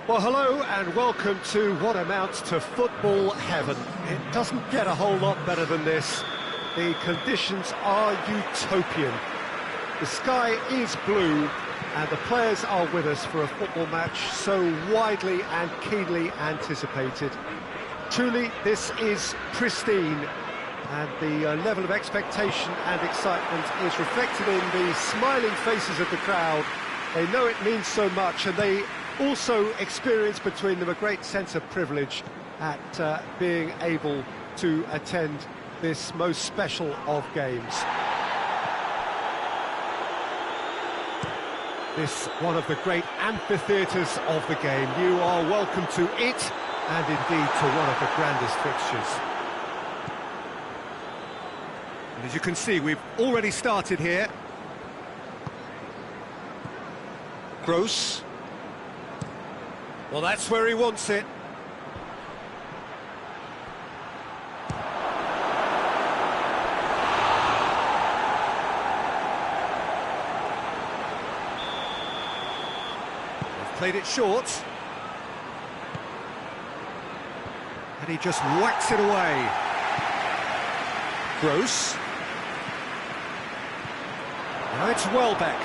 Well, hello and welcome to what amounts to football heaven. It doesn't get a whole lot better than this. The conditions are utopian. The sky is blue and the players are with us for a football match so widely and keenly anticipated. Truly, this is pristine, and the level of expectation and excitement is reflected in the smiling faces of the crowd. They know it means so much, and they also experience between them a great sense of privilege at being able to attend this most special of games. This one of the great amphitheatres of the game. You are welcome to it, and indeed to one of the grandest fixtures. And as you can see, we've already started here. Gross. Well, that's where he wants it. They've played it short. And he just whacks it away. Gross. Now it's Welbeck.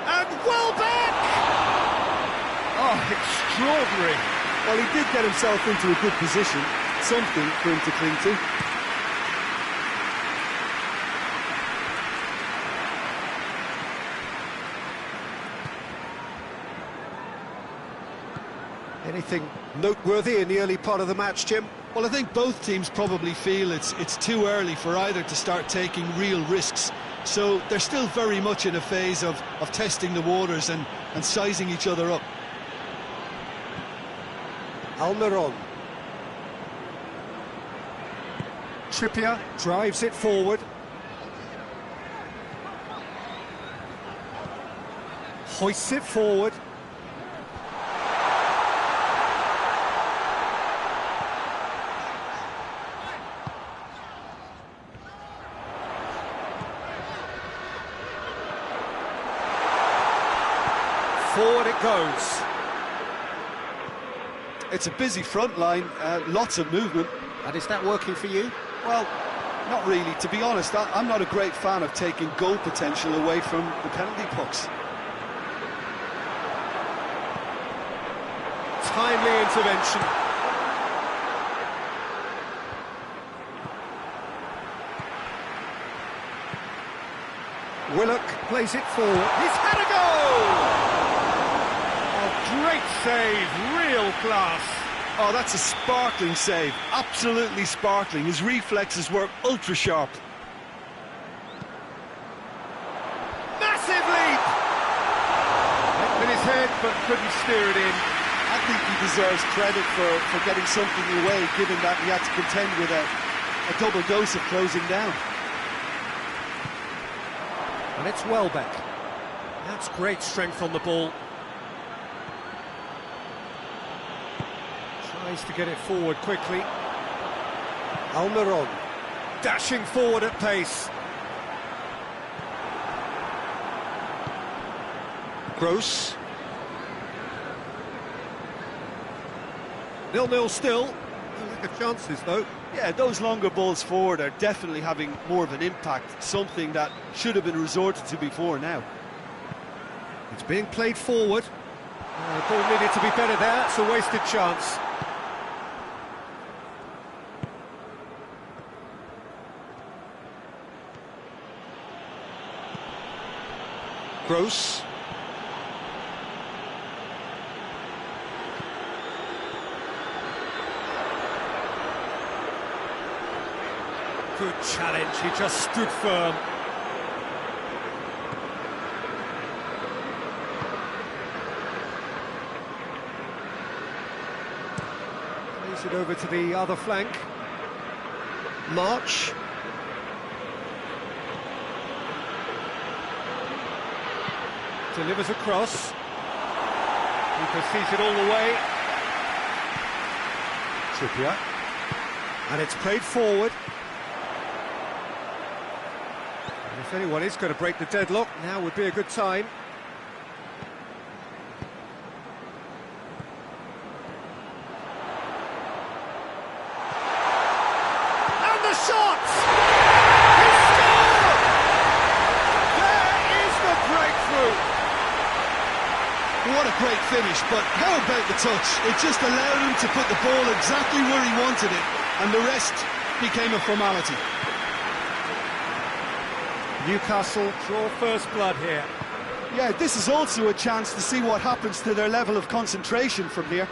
And Welbeck! Oh, extraordinary. Well, he did get himself into a good position, something for him to cling to. Anything noteworthy in the early part of the match, Jim? Well, I think both teams probably feel it's too early for either to start taking real risks. So they're still very much in a phase of testing the waters and sizing each other up. Almiron. Trippier drives it forward. Hoists it forward. Forward it goes. It's a busy front line, lots of movement. And is that working for you? Well, not really. To be honest, I'm not a great fan of taking goal potential away from the penalty pucks. Timely intervention. Willock plays it forward. He's had a goal! Great save, real class. Oh, that's a sparkling save, absolutely sparkling. His reflexes were ultra sharp. Massive leap! Hit with his head, but couldn't steer it in. I think he deserves credit for getting something away, given that he had to contend with a double dose of closing down. And it's Welbeck. That's great strength on the ball. Tries to get it forward quickly. Almiron dashing forward at pace. Gross. 0-0 still. No lack of chances though. Yeah, those longer balls forward are definitely having more of an impact, something that should have been resorted to before now. It's being played forward. The ball needed to be better there. It's a wasted chance. Gross. Good challenge, he just stood firm. Plays it over to the other flank. March. Delivers across. He sees it all the way. Trippier. And it's played forward. And if anyone is going to break the deadlock, now would be a good time. great finish, but how about the touch? It just allowed him to put the ball exactly where he wanted it, and the rest became a formality. Newcastle draw first blood here. Yeah, this is also a chance to see what happens to their level of concentration from here.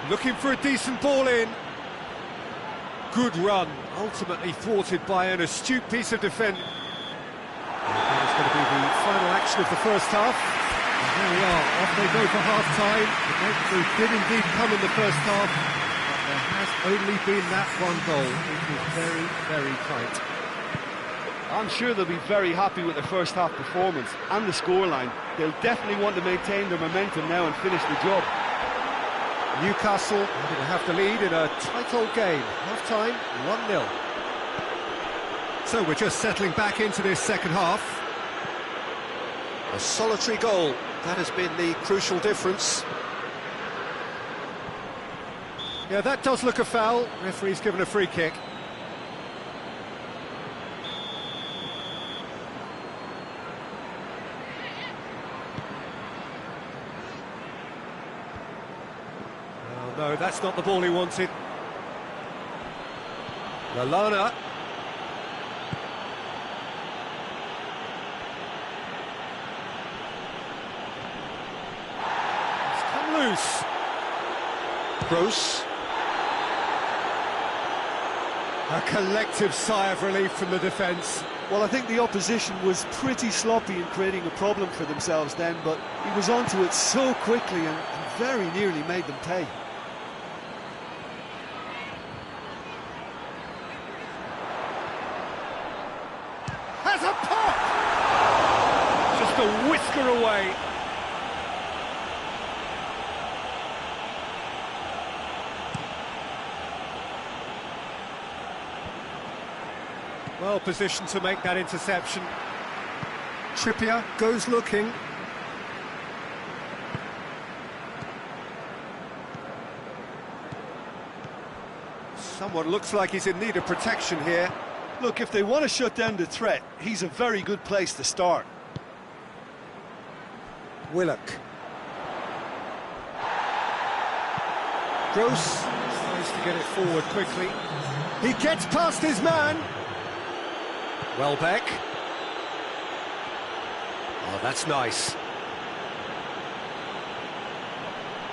Looking for a decent ball in. Good run, ultimately thwarted by an astute piece of defence. That is going to be the final action of the first half. And there we are, off they go for half-time. The breakthrough did indeed come in the first half, but there has only been that one goal. It was very, very tight. I'm sure they'll be very happy with their first half performance and the scoreline. They'll definitely want to maintain their momentum now and finish the job. Newcastle going to have the lead in a tight old game. Half-time, 1-0. So we're just settling back into this second half. A solitary goal, that has been the crucial difference. Yeah, that does look a foul. Referee's given a free kick. No, that's not the ball he wanted. Lallana. It's come loose. Gross. A collective sigh of relief from the defence. Well, I think the opposition was pretty sloppy in creating a problem for themselves then, but he was onto it so quickly and very nearly made them pay. Has a pop! Just a whisker away. Well positioned to make that interception. Trippier goes looking. Someone looks like he's in need of protection here. Look, if they want to shut down the threat, he's a very good place to start. Willock. Gross tries to get it forward quickly. He gets past his man. Welbeck. Oh, that's nice.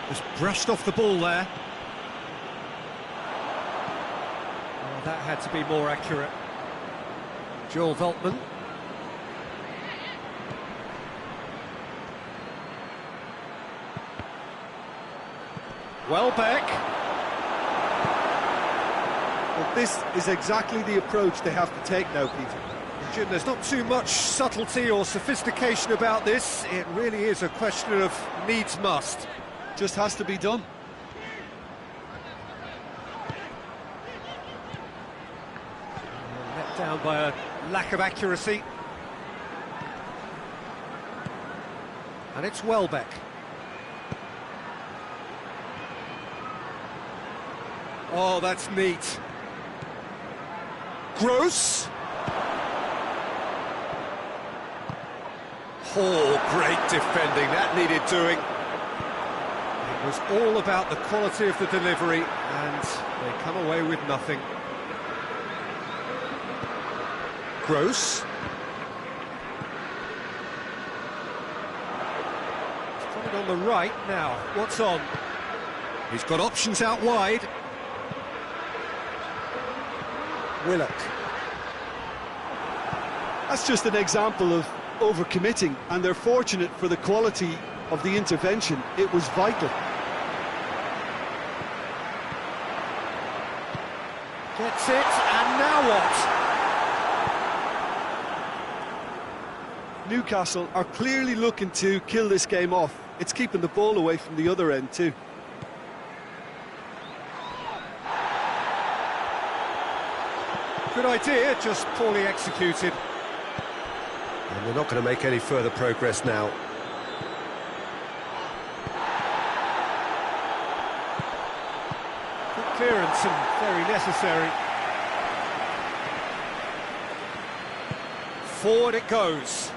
Just brushed off the ball there. Oh, that had to be more accurate. Joel Veltman. Welbeck. Well, this is exactly the approach they have to take now, Peter. Jim, there's not too much subtlety or sophistication about this. It really is a question of needs must. Just has to be done. Let down by a lack of accuracy. And it's Welbeck. Oh, that's neat. Gross. Oh, great defending. That needed doing. It was all about the quality of the delivery, and they come away with nothing. Gross. He's got it on the right now. What's on? He's got options out wide. Willock. That's just an example of overcommitting, and they're fortunate for the quality of the intervention. It was vital. Gets it, and now what? Newcastle are clearly looking to kill this game off. It's keeping the ball away from the other end too. Good idea, just poorly executed. And they're not going to make any further progress now. Good clearance. moments and very necessary. Forward it goes.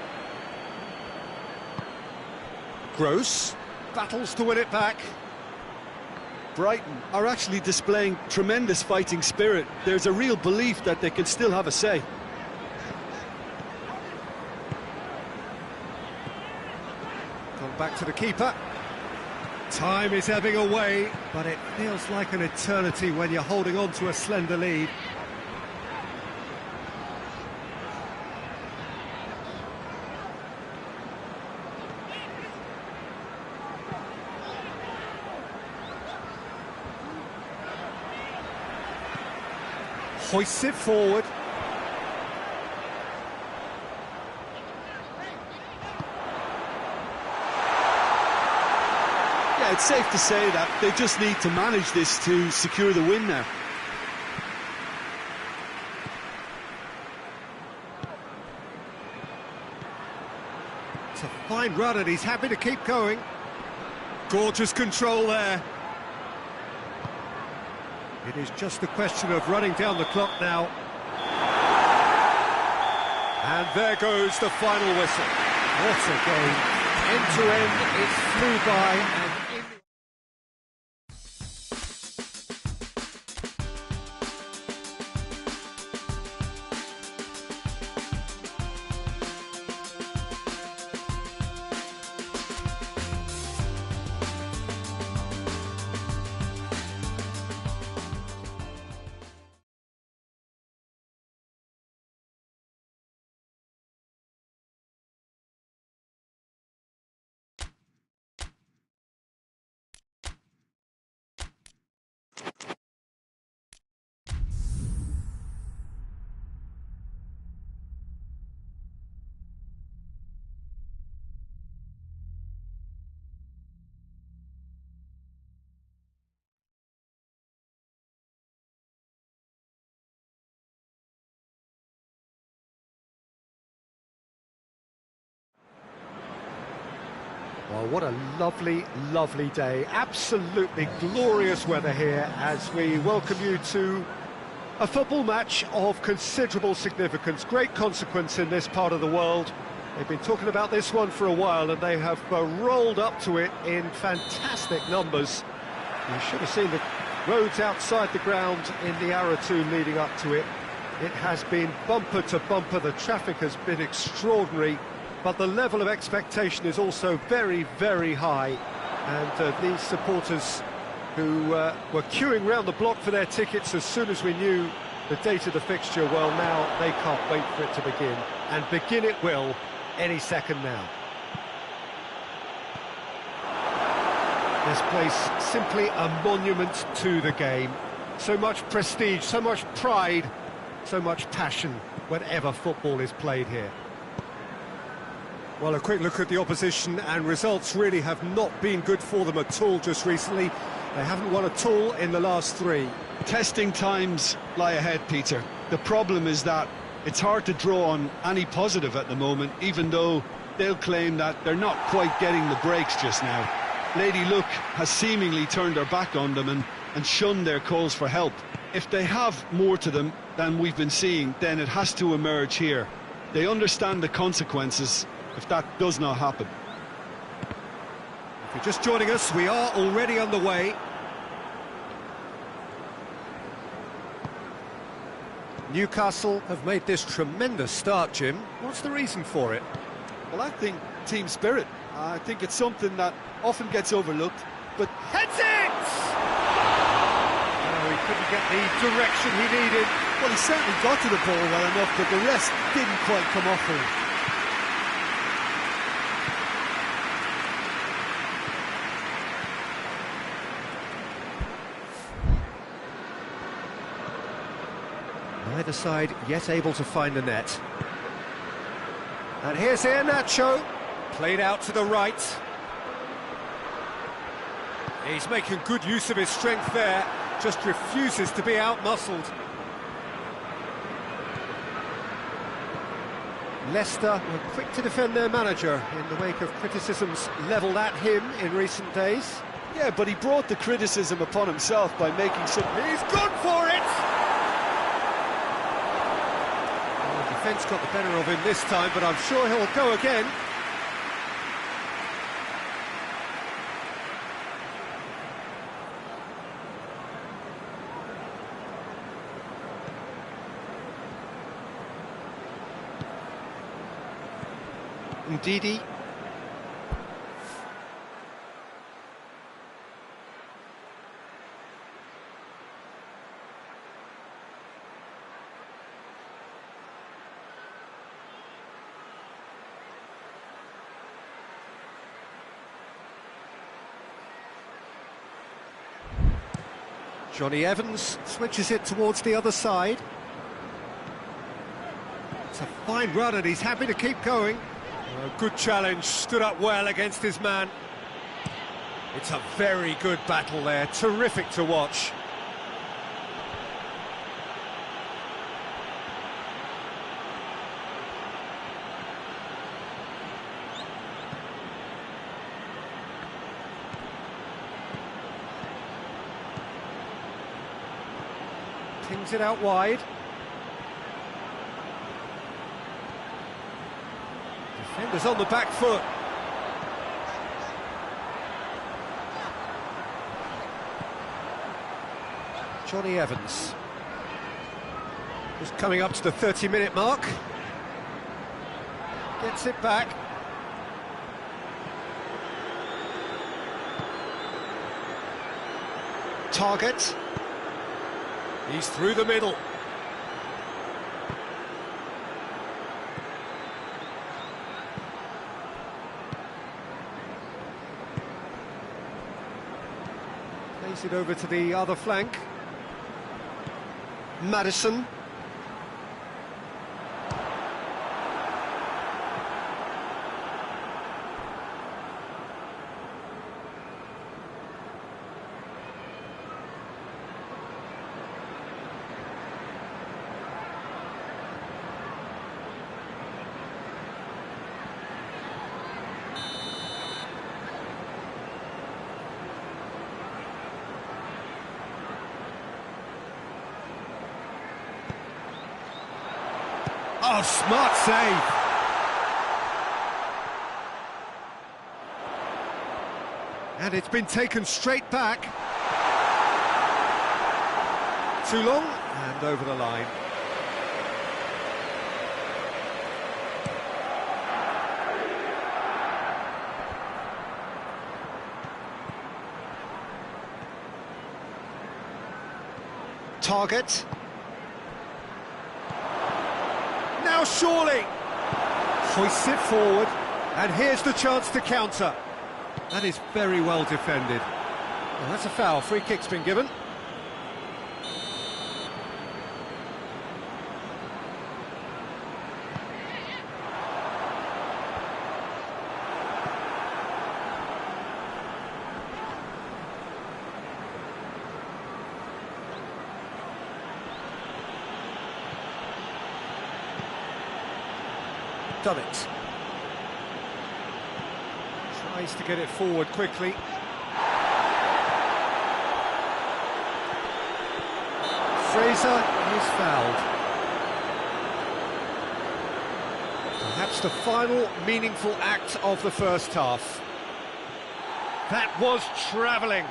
Gross battles to win it back. Brighton are actually displaying tremendous fighting spirit. There's a real belief that they can still have a say. Gone back to the keeper. Time is ebbing away, but it feels like an eternity when you're holding on to a slender lead. Hoists it forward. Yeah, it's safe to say that they just need to manage this to secure the win now. It's a fine run and he's happy to keep going. Gorgeous control there. It is just a question of running down the clock now. And there goes the final whistle. What a game. End to end, it flew by. And well, what a lovely, lovely day. Absolutely glorious weather here as we welcome you to a football match of considerable significance, great consequence in this part of the world. They've been talking about this one for a while and they have rolled up to it in fantastic numbers. You should have seen the roads outside the ground in the hour or two leading up to it. It has been bumper to bumper, the traffic has been extraordinary. But the level of expectation is also very, very high. And these supporters who were queuing round the block for their tickets as soon as we knew the date of the fixture, well, now they can't wait for it to begin. And begin it will any second now. This place simply a monument to the game. So much prestige, so much pride, so much passion whenever football is played here. Well, a quick look at the opposition, and results really have not been good for them at all just recently. They haven't won at all in the last three. Testing times lie ahead, Peter. The problem is that it's hard to draw on any positive at the moment, even though they'll claim that they're not quite getting the breaks just now. Lady Luck has seemingly turned her back on them and shunned their calls for help. If they have more to them than we've been seeing, then it has to emerge here. They understand the consequences if that does not happen. If you're just joining us, we are already underway. Newcastle have made this tremendous start, Jim. What's the reason for it? Well, I think team spirit. I think it's something that often gets overlooked, but heads it! Oh, he couldn't get the direction he needed. Well, he certainly got to the ball well enough, but the rest didn't quite come off for him. Neither side yet able to find the net. And here's Iheanacho, played out to the right. He's making good use of his strength there, just refuses to be out-muscled. Leicester were quick to defend their manager in the wake of criticisms levelled at him in recent days. Yeah, but he brought the criticism upon himself by making some... He's gone for it! Well, the defence got the better of him this time, but I'm sure he'll go again. Ndidi. Johnny Evans switches it towards the other side. It's a fine run and he's happy to keep going. Good challenge, stood up well against his man. It's a very good battle there, terrific to watch. Pings it out wide. Defenders on the back foot. Johnny Evans. Just coming up to the 30-minute mark. Gets it back. Target. He's through the middle. Plays it over to the other flank. Madison. Oh, smart save. And it's been taken straight back. Too long, and over the line. Target. Now surely hoists it forward, and here's the chance to counter. That is very well defended. Well, that's a foul. Free kick's been given. Done it. Tries to get it forward quickly. Fraser is fouled. Perhaps the final meaningful act of the first half. That was travelling.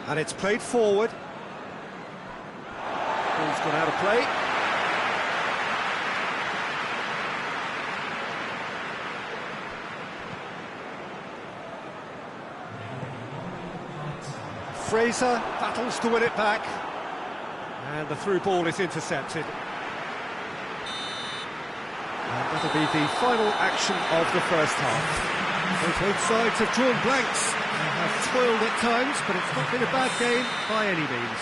And it's played forward. Ball's gone out of play. Fraser battles to win it back. And the through ball is intercepted. And that'll be the final action of the first half. Both sides have drawn blanks. Have toiled at times, but it's not been a bad game by any means.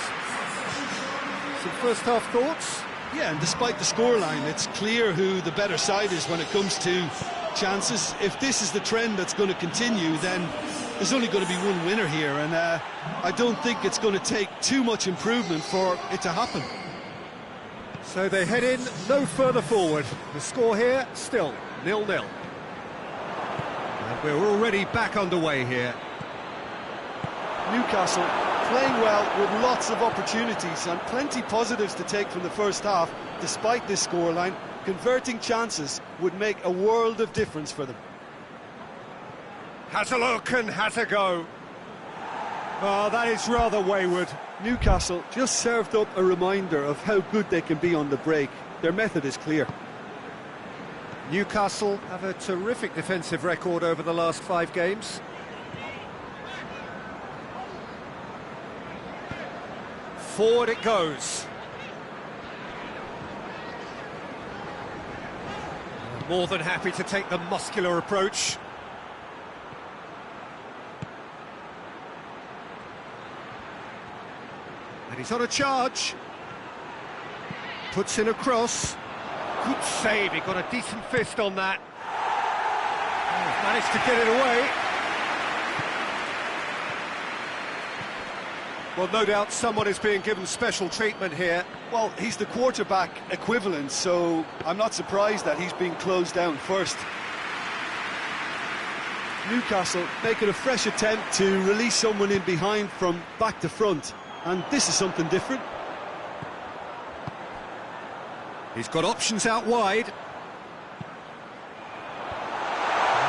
Some first half thoughts? Yeah, and despite the scoreline, it's clear who the better side is when it comes to chances. If this is the trend that's going to continue, then there's only going to be one winner here, and I don't think it's going to take too much improvement for it to happen. So they head in no further forward. The score here still 0-0. And we're already back underway here. Newcastle playing well with lots of opportunities and plenty positives to take from the first half. Despite this scoreline, converting chances would make a world of difference for them. Has a look and has a go. Oh, that is rather wayward. Newcastle just served up a reminder of how good they can be on the break. Their method is clear. Newcastle have a terrific defensive record over the last 5 games. Forward it goes. More than happy to take the muscular approach. And he's on a charge. Puts in a cross. Good save, he got a decent fist on that. Oh, managed to get it away. Well, no doubt someone is being given special treatment here. Well, he's the quarterback equivalent, so I'm not surprised that he's being closed down first. Newcastle making a fresh attempt to release someone in behind from back to front, and this is something different. He's got options out wide.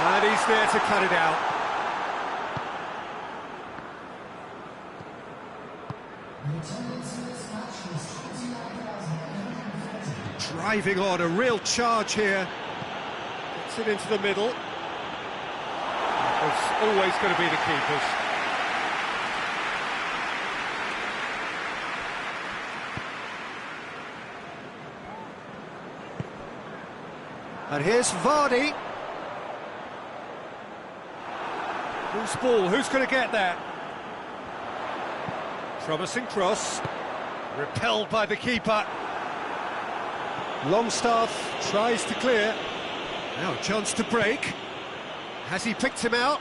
And he's there to cut it out. Driving on, a real charge here. Gets it into the middle. It's always going to be the keepers. And here's Vardy. Loose ball, who's going to get that? Promising cross. Repelled by the keeper. Longstaff tries to clear. Now a chance to break. Has he picked him out?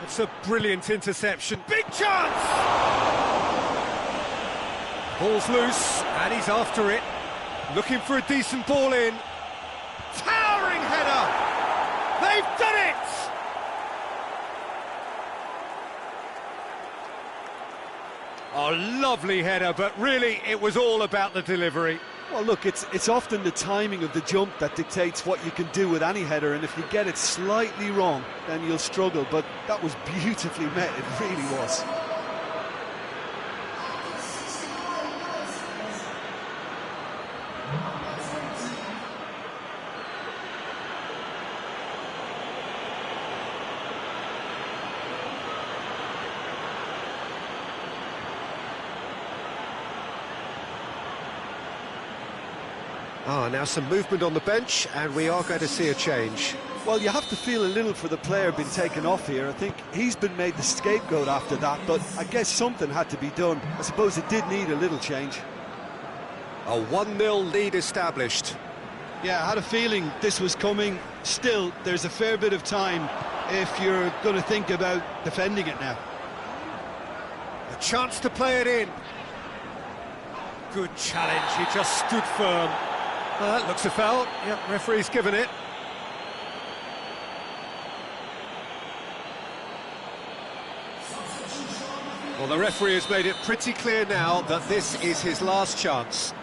It's a brilliant interception. Big chance! Ball's loose, and he's after it. Looking for a decent ball in. Towering header! They've done it! Oh, lovely header, but really it was all about the delivery. Well, look, it's often the timing of the jump that dictates what you can do with any header, and if you get it slightly wrong, then you'll struggle, but that was beautifully met, it really was. Now some movement on the bench, and we are going to see a change. Well, you have to feel a little for the player being taken off here. I think he's been made the scapegoat after that, but I guess something had to be done. I suppose it did need a little change. A 1-0 lead established. Yeah, I had a feeling this was coming. Still, there's a fair bit of time if you're going to think about defending it now. A chance to play it in. Good challenge, he just stood firm. That looks a foul. Yep, referee's given it. Well, the referee has made it pretty clear now that this is his last chance.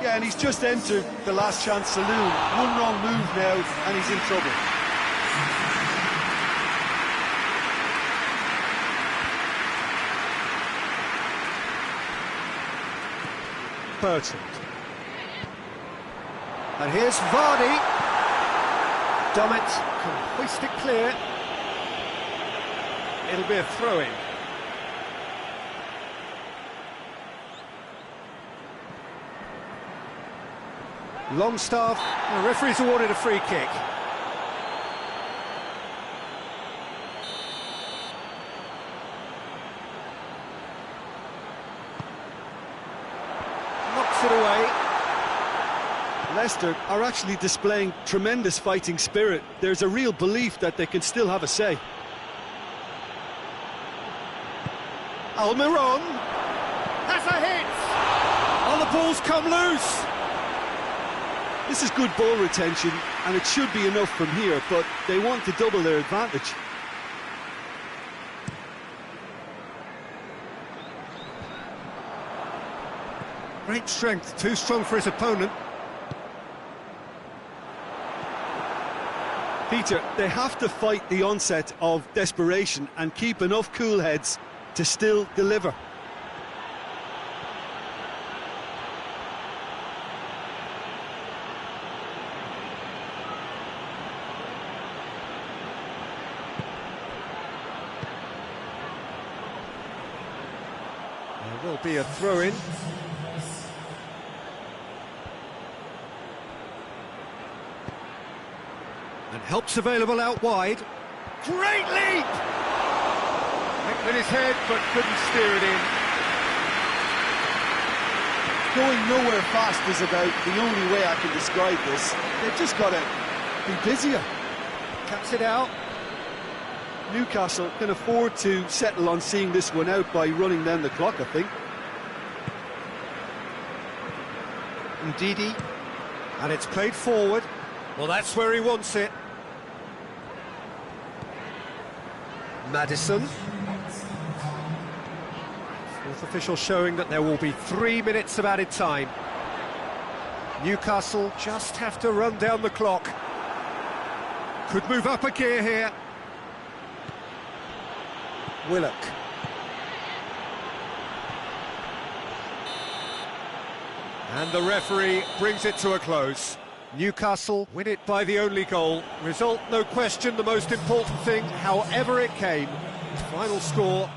Yeah, and he's just entered the last chance saloon. One wrong move now, and he's in trouble. Bertrand. And here's Vardy. Dummett can hoist it clear. It'll be a throw-in. Longstaff, the referee's awarded a free kick. Knocks it away. Leicester are actually displaying tremendous fighting spirit. There's a real belief that they can still have a say. Almiron has a hit! Oh, the ball's come loose! This is good ball retention, and it should be enough from here, but they want to double their advantage. Great strength, too strong for his opponent. Peter, they have to fight the onset of desperation and keep enough cool heads to still deliver. There will be a throw-in. And help's available out wide. Great leap! Went with his head, but couldn't steer it in. Going nowhere fast is about the only way I can describe this. They've just got to be busier. Cuts it out. Newcastle can afford to settle on seeing this one out by running down the clock, I think. Ndidi. And it's played forward. Well, that's where he wants it. Maddison. Fourth official showing that there will be 3 minutes of added time. Newcastle just have to run down the clock. Could move up a gear here. Willock. And the referee brings it to a close. Newcastle win it by the only goal. Result, no question, the most important thing, however it came. Final score,